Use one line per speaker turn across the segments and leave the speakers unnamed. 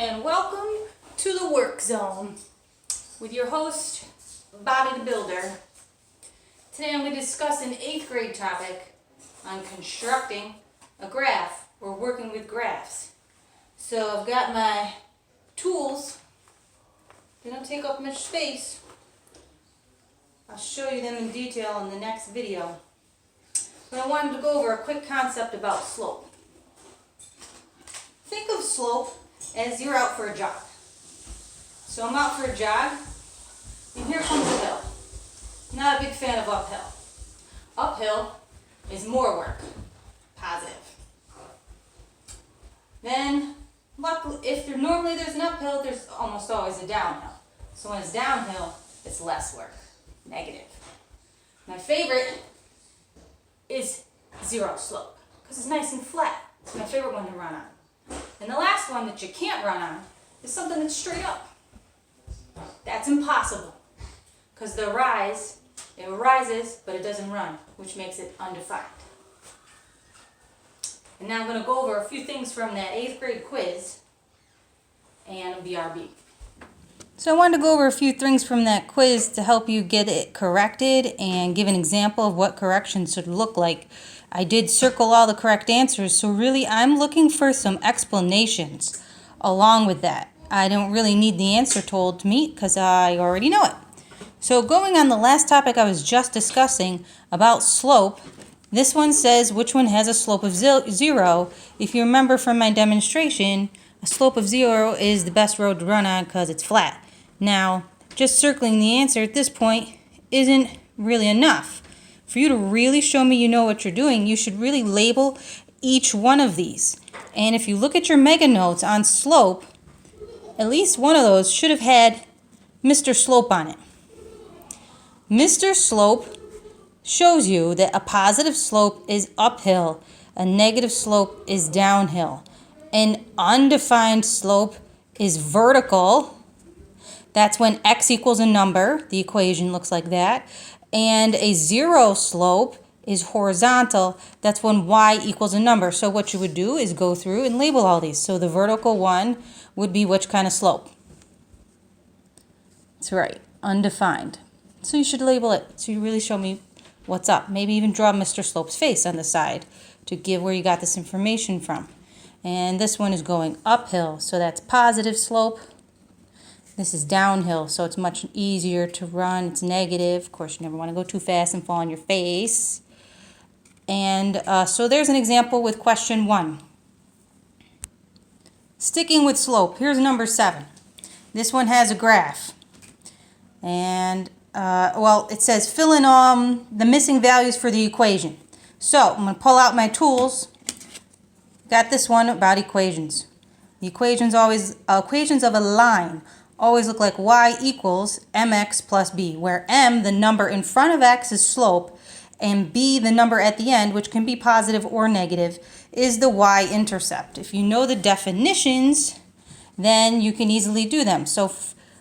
and welcome to the work zone with your host, Bobby the Builder. Today I'm going to discuss an 8th grade topic on constructing a graph or working with graphs. So I've got my tools. They don't take up much space. I'll show you them in detail in the next video. But I wanted to go over a quick concept about slope. Think of slope as you're out for a jog. So I'm out for a jog, and here comes a hill. Not a big fan of uphill. Uphill is more work, positive. Then, luckily, if normally there's an uphill, there's almost always a downhill. So when it's downhill, it's less work, negative. My favorite is zero slope, because it's nice and flat. It's my favorite one to run on. And the last one that you can't run on is something that's straight up. That's impossible, because it rises, but it doesn't run, which makes it undefined. And now I'm going to go over a few things from that 8th grade quiz and a BRB. So I wanted to go over a few things from that quiz to help you get it corrected and give an example of what corrections should look like. I did circle all the correct answers, so really I'm looking for some explanations along with that. I don't really need the answer told to me because I already know it. So going on the last topic I was just discussing about slope, this one says which one has a slope of 0. If you remember from my demonstration, a slope of 0 is the best road to run on because it's flat. Now, just circling the answer at this point isn't really enough. For you to really show me you know what you're doing, you should really label each one of these. And if you look at your mega notes on slope, at least one of those should have had Mr. Slope on it. Mr. Slope shows you that a positive slope is uphill, a negative slope is downhill. An undefined slope is vertical. That's when x equals a number. The equation looks like that. And a 0 slope is horizontal. That's when y equals a number. So what you would do is go through and label all these. So the vertical one would be which kind of slope? That's right, undefined. So you should label it so you really show me what's up. Maybe even draw Mr. Slope's face on the side to give where you got this information from. And this one is going uphill, so that's positive slope. This is downhill, so it's much easier to run. It's negative. Of course, you never want to go too fast and fall on your face. And so there's an example with question 1. Sticking with slope, here's number 7. This one has a graph. And, it says fill in the missing values for the equation. So I'm going to pull out my tools. Got this one about equations. The equations of a line always look like y equals mx plus b, where m, the number in front of x, is slope, and b, the number at the end, which can be positive or negative, is the y-intercept. If you know the definitions, then you can easily do them. So,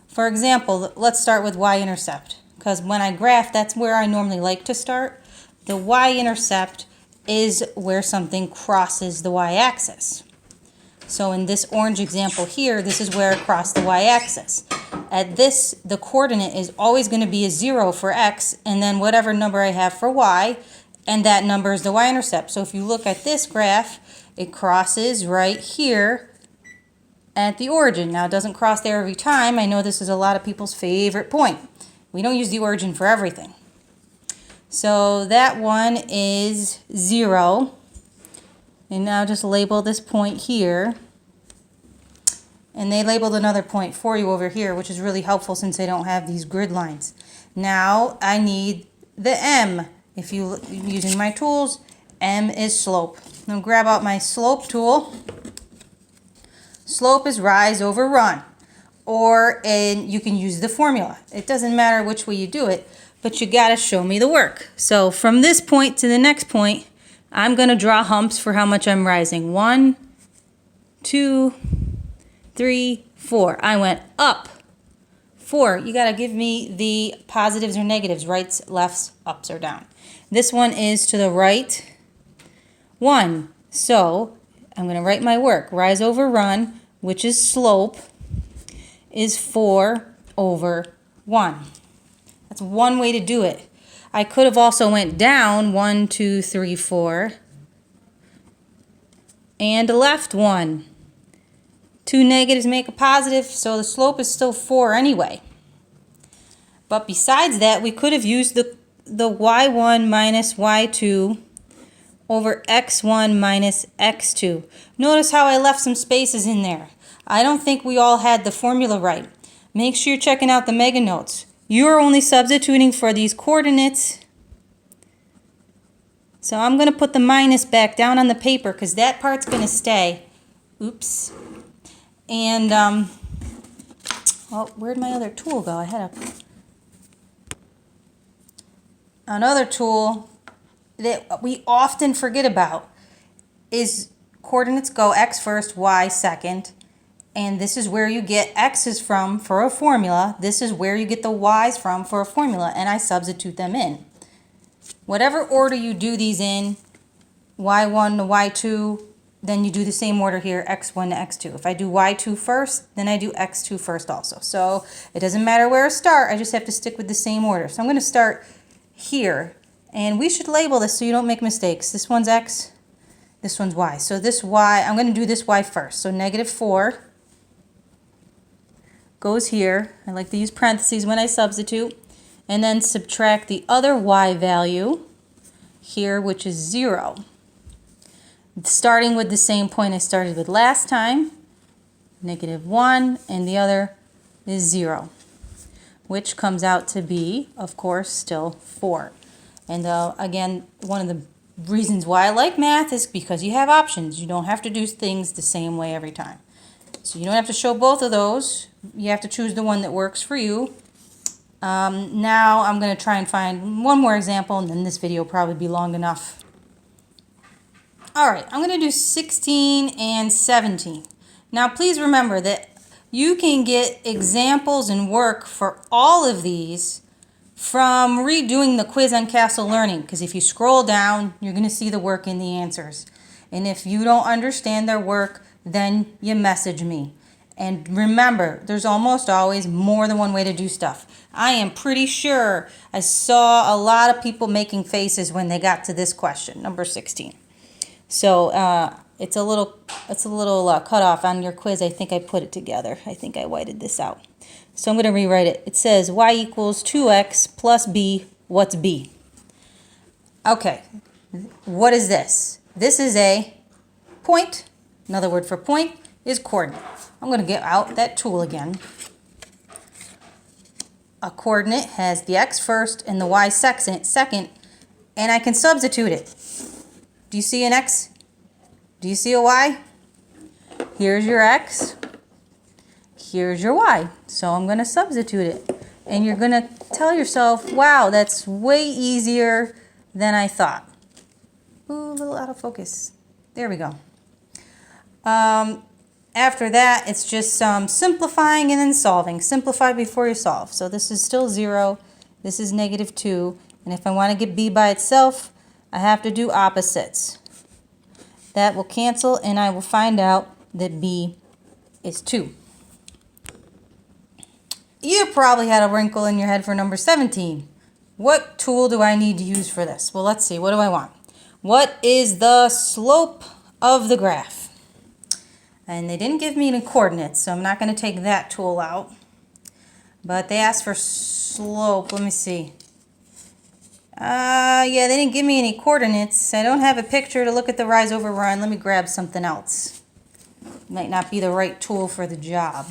for example, let's start with y-intercept, because when I graph, that's where I normally like to start. The y-intercept is where something crosses the y-axis. So in this orange example here, this is where it crossed the y-axis. At this, the coordinate is always going to be a 0 for x, and then whatever number I have for y, and that number is the y-intercept. So if you look at this graph, it crosses right here at the origin. Now, it doesn't cross there every time. I know this is a lot of people's favorite point. We don't use the origin for everything. So that one is 0. And now just label this point here. And they labeled another point for you over here, which is really helpful since they don't have these grid lines. Now I need the m. If you're using my tools, m is slope. Now grab out my slope tool. Slope is rise over run. And you can use the formula. It doesn't matter which way you do it, but you gotta show me the work. So from this point to the next point, I'm going to draw humps for how much I'm rising. 1, 2, 3, 4. I went up. 4. You got to give me the positives or negatives, rights, lefts, ups, or down. This one is to the right 1. So I'm going to write my work. Rise over run. which is slope, is 4/1. That's one way to do it. I could have also went down 1, 2, 3, 4, and left 1. 2 negatives make a positive, so the slope is still 4 anyway. But besides that, we could have used the y1 minus y2 over x1 minus x2. Notice how I left some spaces in there. I don't think we all had the formula right. Make sure you're checking out the mega notes. You're only substituting for these coordinates. So I'm going to put the minus back down on the paper because that part's going to stay. Oops. And, oh, where'd my other tool go? I had another tool that we often forget about is coordinates go x first, y second. And this is where you get x's from for a formula. This is where you get the y's from for a formula. And I substitute them in. Whatever order you do these in, y1 to y2, then you do the same order here, x1 to x2. If I do y2 first, then I do x2 first also. So it doesn't matter where I start, I just have to stick with the same order. So I'm going to start here. And we should label this so you don't make mistakes. This one's x, this one's y. So this y, I'm going to do this y first. So -4 goes here. I like to use parentheses when I substitute. And then subtract the other y value here, which is 0. Starting with the same point I started with last time, -1, and the other is 0, which comes out to be, of course, still 4. And again, one of the reasons why I like math is because you have options. You don't have to do things the same way every time. So you don't have to show both of those. You have to choose the one that works for you. Now I'm going to try and find one more example, and then this video will probably be long enough. Alright, I'm going to do 16 and 17. Now please remember that you can get examples and work for all of these from redoing the quiz on Castle Learning, because if you scroll down, you're going to see the work in the answers. And if you don't understand their work, then you message me. And remember, there's almost always more than one way to do stuff. I am pretty sure I saw a lot of people making faces when they got to this question, number 16. So it's a little cut off on your quiz. I think I put it together. I think I whited this out. So I'm going to rewrite it. It says y equals 2x plus b. What's b? Okay, what is this? This is a point. Another word for point is coordinate. I'm going to get out that tool again. A coordinate has the x first and the y second, and I can substitute it. Do you see an x? Do you see a y? Here's your x. Here's your y. So I'm going to substitute it. And you're going to tell yourself, wow, that's way easier than I thought. Ooh, a little out of focus. There we go. After that, it's just simplifying and then solving. Simplify before you solve. So this is still 0. This is -2. And if I want to get b by itself, I have to do opposites. That will cancel, and I will find out that b is 2. You probably had a wrinkle in your head for number 17. What tool do I need to use for this? Well, let's see. What do I want? What is the slope of the graph? And they didn't give me any coordinates, so I'm not going to take that tool out. But they asked for slope. Let me see. Yeah, they didn't give me any coordinates. I don't have a picture to look at the rise over run. Let me grab something else. Might not be the right tool for the job.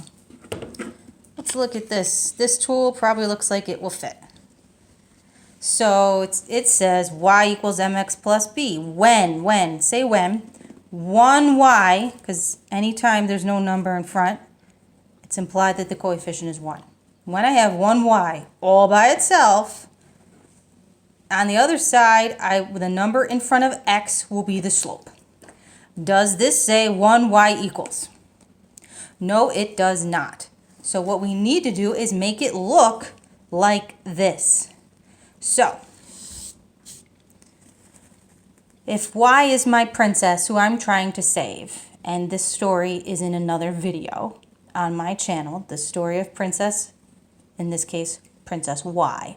Let's look at this. This tool probably looks like it will fit. So it says y equals mx plus b. When, say when, 1y, because anytime there's no number in front, it's implied that the coefficient is 1. When I have 1y all by itself, on the other side, the number in front of x will be the slope. Does this say 1y equals? No, it does not. So what we need to do is make it look like this. So, if y is my princess who I'm trying to save, And this story is in another video on my channel, the story of Princess, in this case, Princess Y.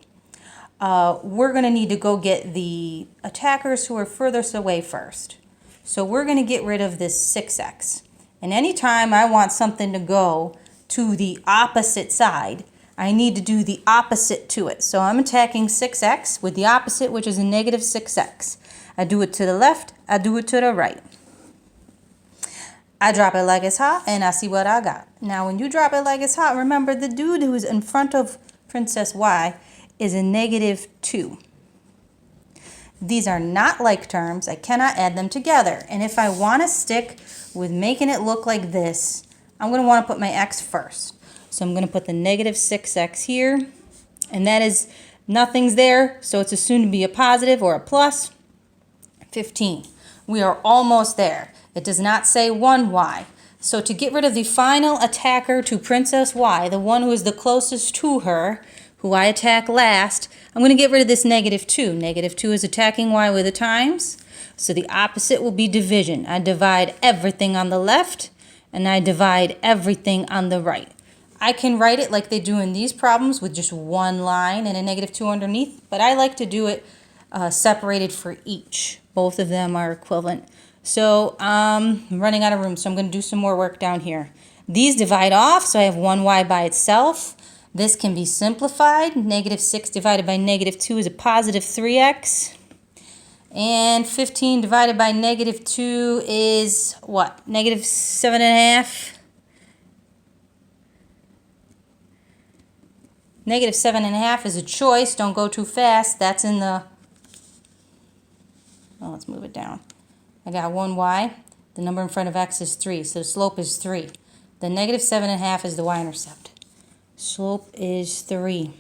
We're going to need to go get the attackers who are furthest away first. So we're going to get rid of this 6x. And anytime I want something to go to the opposite side, I need to do the opposite to it. So I'm attacking 6x with the opposite, which is a negative 6x. I do it to the left, I do it to the right. I drop it like it's hot, and I see what I got. Now, when you drop it like it's hot, remember the dude who is in front of Princess Y is a negative 2. These are not like terms. I cannot add them together. And if I want to stick with making it look like this, I'm going to want to put my x first. So I'm going to put the negative 6x here. And that is, nothing's there, so it's assumed to be a positive or a plus. 15. We are almost there. It does not say 1y. So to get rid of the final attacker to Princess Y, the one who is the closest to her, who I attack last, I'm going to get rid of this negative 2. Negative 2 is attacking Y with a times. So the opposite will be division. I divide everything on the left, and I divide everything on the right. I can write it like they do in these problems with just one line and a negative 2 underneath, but I like to do it separated for each. Both of them are equivalent. So I'm running out of room, so I'm going to do some more work down here. These divide off, so I have 1y by itself. This can be simplified. Negative 6 divided by negative 2 is a positive 3x. And 15 divided by negative 2 is what? Negative 7.5. Negative 7.5 is a choice. Don't go too fast. That's in the... Well, let's move it down. I got 1y. The number in front of x is 3, so the slope is 3. The negative 7.5 is the y-intercept. Slope is 3.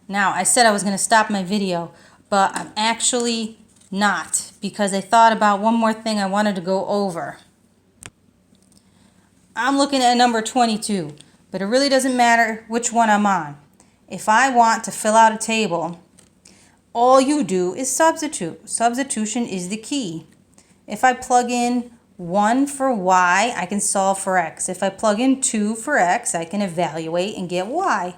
Now, I said I was going to stop my video, but I'm actually not, because I thought about one more thing I wanted to go over. I'm looking at number 22, but it really doesn't matter which one I'm on. If I want to fill out a table, all you do is substitute. Substitution is the key. If I plug in 1 for y, I can solve for x. If I plug in 2 for x, I can evaluate and get y.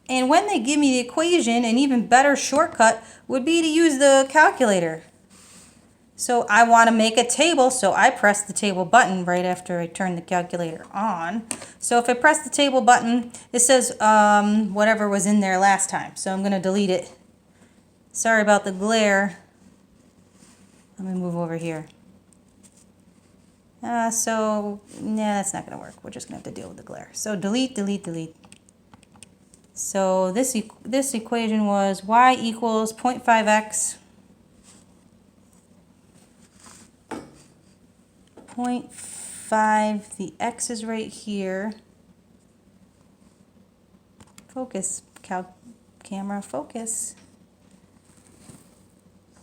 And when they give me the equation, an even better shortcut would be to use the calculator. So I want to make a table, so I press the table button right after I turn the calculator on. So if I press the table button, it says whatever was in there last time. So I'm going to delete it. Sorry about the glare. Let me move over here. So, that's not going to work. We're just going to have to deal with the glare. So delete, delete, delete. So this equation was y equals 0.5x 0.5, the x is right here. Focus, camera, focus.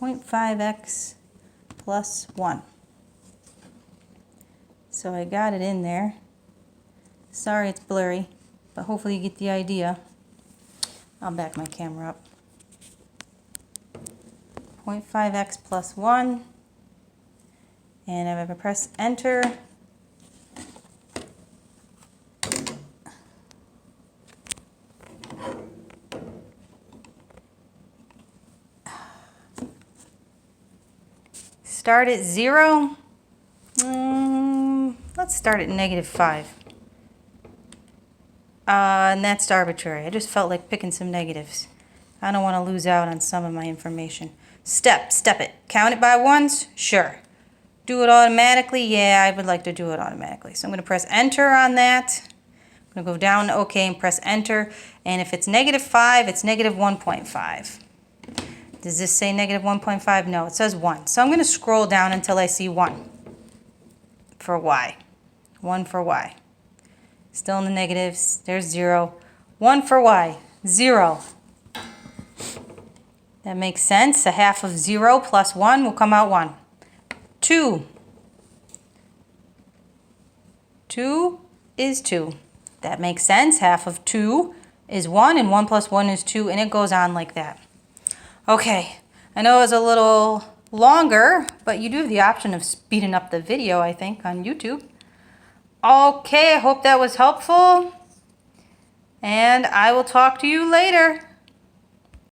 0.5x plus 1. So I got it in there. Sorry it's blurry, but hopefully you get the idea. I'll back my camera up. 0.5x plus 1. And if I press enter, start at 0. Let's start at negative 5. And that's arbitrary. I just felt like picking some negatives. I don't want to lose out on some of my information. Step it. Count it by ones? Sure. Do it automatically? Yeah, I would like to do it automatically. So I'm going to press enter on that. I'm going to go down to OK and press enter. And if it's negative 5, it's negative 1.5. Does this say negative 1.5? No, it says 1. So I'm going to scroll down until I see 1 for y. 1 for y. Still in the negatives. There's 0. 1 for y. 0. That makes sense. A half of 0 plus 1 will come out 1. 2. 2 is 2. That makes sense. Half of 2 is 1, and 1 plus 1 is 2, and it goes on like that. Okay, I know it was a little longer, but you do have the option of speeding up the video, I think, on YouTube. Okay, I hope that was helpful, and I will talk to you later.